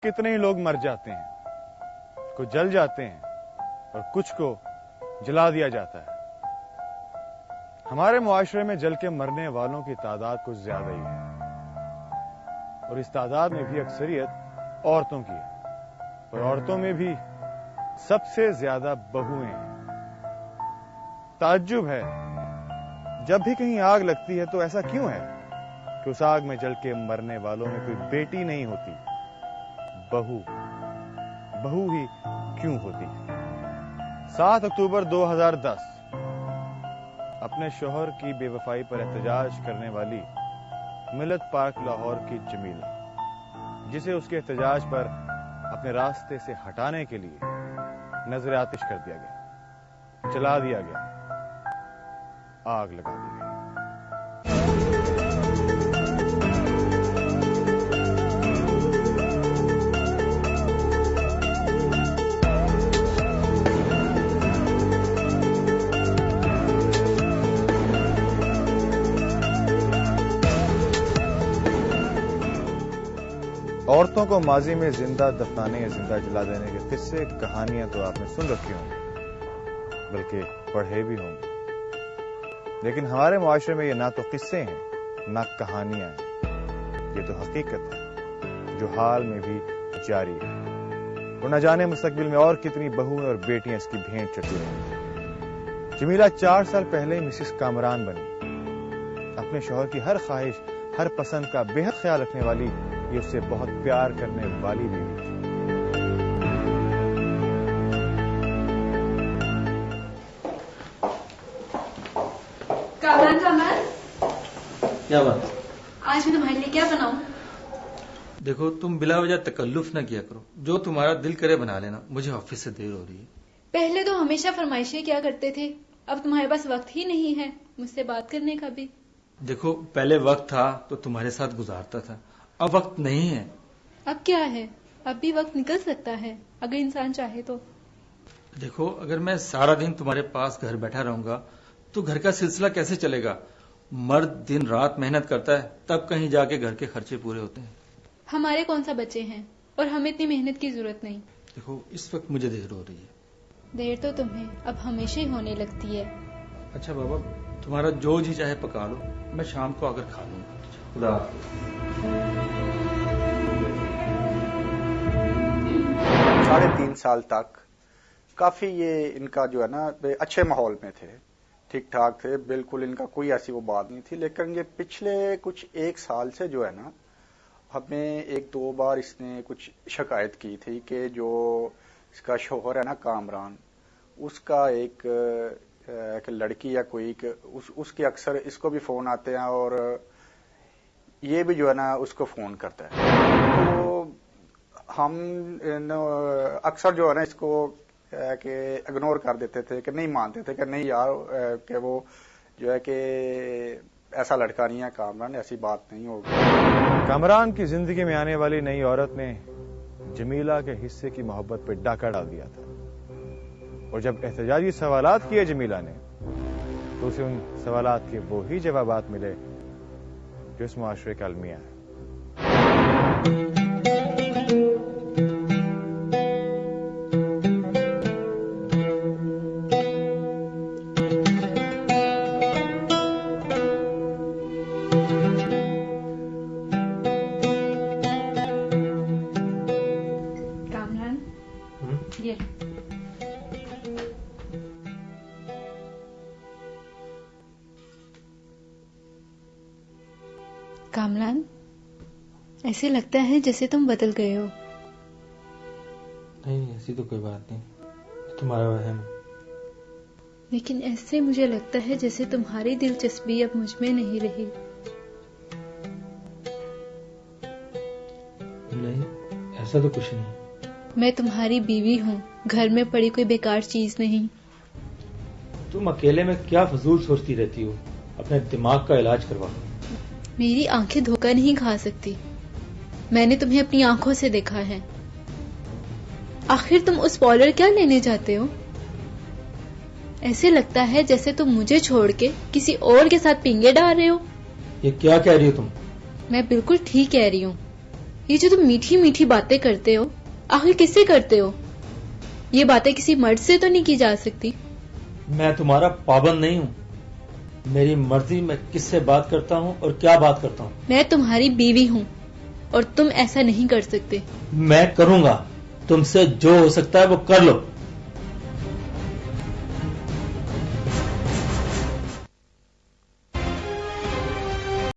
कितने ही लोग मर जाते हैं, कुछ जल जाते हैं और कुछ को जला दिया जाता है। हमारे मुआशरे में जल के मरने वालों की तादाद कुछ ज्यादा ही है और इस तादाद में भी अक्सरियत औरतों की है और औरतों में भी सबसे ज्यादा बहुएं हैं। ताज्जुब है, जब भी कहीं आग लगती है तो ऐसा क्यों है कि उस आग में जल के मरने वालों में कोई बेटी नहीं होती, बहू ही क्यों होती? 7 अक्टूबर 2010 अपने शौहर की बेवफाई पर एहतजाज करने वाली मिलत पार्क लाहौर की जमीला, जिसे उसके एहतजाज पर अपने रास्ते से हटाने के लिए नजर आतिश कर दिया गया, जला दिया गया, आग लगा दी गई। औरतों को माजी में जिंदा दफनाने या जिंदा जला देने के किस्से कहानियां तो आपने सुन रखी होंगी, बल्कि पढ़े भी होंगे, लेकिन हमारे मुआशरे में ये ना तो किस्से हैं ना कहानियां हैं, ये तो हकीकत है जो हाल में भी जारी है और न जाने मुस्तकबिल में और कितनी बहुएं और बेटियां इसकी भेंट चढ़ती रहेंगी। जमीला 4 साल पहले मिसिस कामरान बनी। अपने शौहर की हर ख्वाहिश, हर पसंद का बेहद ख्याल रखने वाली, ये उससे बहुत प्यार करने वाली बीवी थी। कामरान, क्या बात? आज मैं तुम्हारे लिए क्या बनाऊं? देखो, तुम बिला वजह तकल्लुफ ना किया करो, जो तुम्हारा दिल करे बना लेना। मुझे ऑफिस से देर हो रही है। पहले तो हमेशा फरमाइशें क्या करते थे, अब तुम्हारे पास वक्त ही नहीं है मुझसे बात करने का भी। देखो, पहले वक्त था तो तुम्हारे साथ गुजारता था, अब वक्त नहीं है। अब क्या है, अब भी वक्त निकल सकता है अगर इंसान चाहे तो। देखो, अगर मैं सारा दिन तुम्हारे पास घर बैठा रहूंगा तो घर का सिलसिला कैसे चलेगा? मर्द दिन रात मेहनत करता है, तब कहीं जाके घर के खर्चे पूरे होते हैं। हमारे कौन सा बच्चे हैं और हमें इतनी मेहनत की जरूरत नहीं। देखो, इस वक्त मुझे देर हो रही है। देर तो तुम्हें अब हमेशा ही होने लगती है। अच्छा बाबा, तुम्हारा जो जी चाहे पका लो, मैं शाम को आकर खा लूंगा। खुदा हाफिज। 3.5 साल तक काफी ये इनका जो है ना अच्छे माहौल में थे, ठीक ठाक थे, बिल्कुल इनका कोई ऐसी वो बात नहीं थी। लेकिन ये पिछले कुछ 1 साल से जो है ना, हमें 1-2 बार इसने कुछ शिकायत की थी कि जो इसका शौहर है ना कामरान, उसका एक लड़की या कोई उसके अक्सर इसको भी फोन आते हैं और ये भी जो है ना उसको फोन करता है। तो हम अक्सर जो है ना इसको कि इग्नोर कर देते थे, कि नहीं मानते थे कि नहीं यार, कि वो जो है कि ऐसा लड़का नहीं है कामरान, ऐसी बात नहीं होगी। कामरान की जिंदगी में आने वाली नई औरत ने जमीला के हिस्से की मोहब्बत पे डाका डाल दिया था और जब एहतजाजी सवालात किए जमीला ने, तो उसे उन सवालात के वो ही जवाबात मिले जो इस मुआशरे का अलमिया है। कामरान, ये कामरान, ऐसे लगता है जैसे तुम बदल गए हो। नहीं, ऐसी तो कोई बात नहीं, तुम्हारा वहम। लेकिन ऐसे मुझे लगता है जैसे तुम्हारी दिलचस्पी अब मुझ में नहीं रही। नहीं, ऐसा तो कुछ नहीं। मैं तुम्हारी बीवी हूँ, घर में पड़ी कोई बेकार चीज नहीं। तुम अकेले में क्या फजूल सोचती रहती हो? अपने दिमाग का इलाज करवा। मेरी आंखें धोखा नहीं खा सकती, मैंने तुम्हें अपनी आंखों से देखा है। आखिर तुम उस पॉलर क्या लेने जाते हो? ऐसे लगता है जैसे तुम मुझे छोड़ के किसी और के साथ पिंगे डाल रहे हो। ये क्या कह रही हो तुम? मैं बिल्कुल ठीक कह रही हूँ। ये जो तुम मीठी मीठी बातें करते हो, आखिर किससे करते हो? ये बातें किसी मर्द से तो नहीं की जा सकती। मैं तुम्हारा पाबंद नहीं हूँ। मेरी मर्जी मैं किससे बात करता हूँ और क्या बात करता हूँ। मैं तुम्हारी बीवी हूँ और तुम ऐसा नहीं कर सकते। मैं करूंगा। तुमसे जो हो सकता है वो कर लो।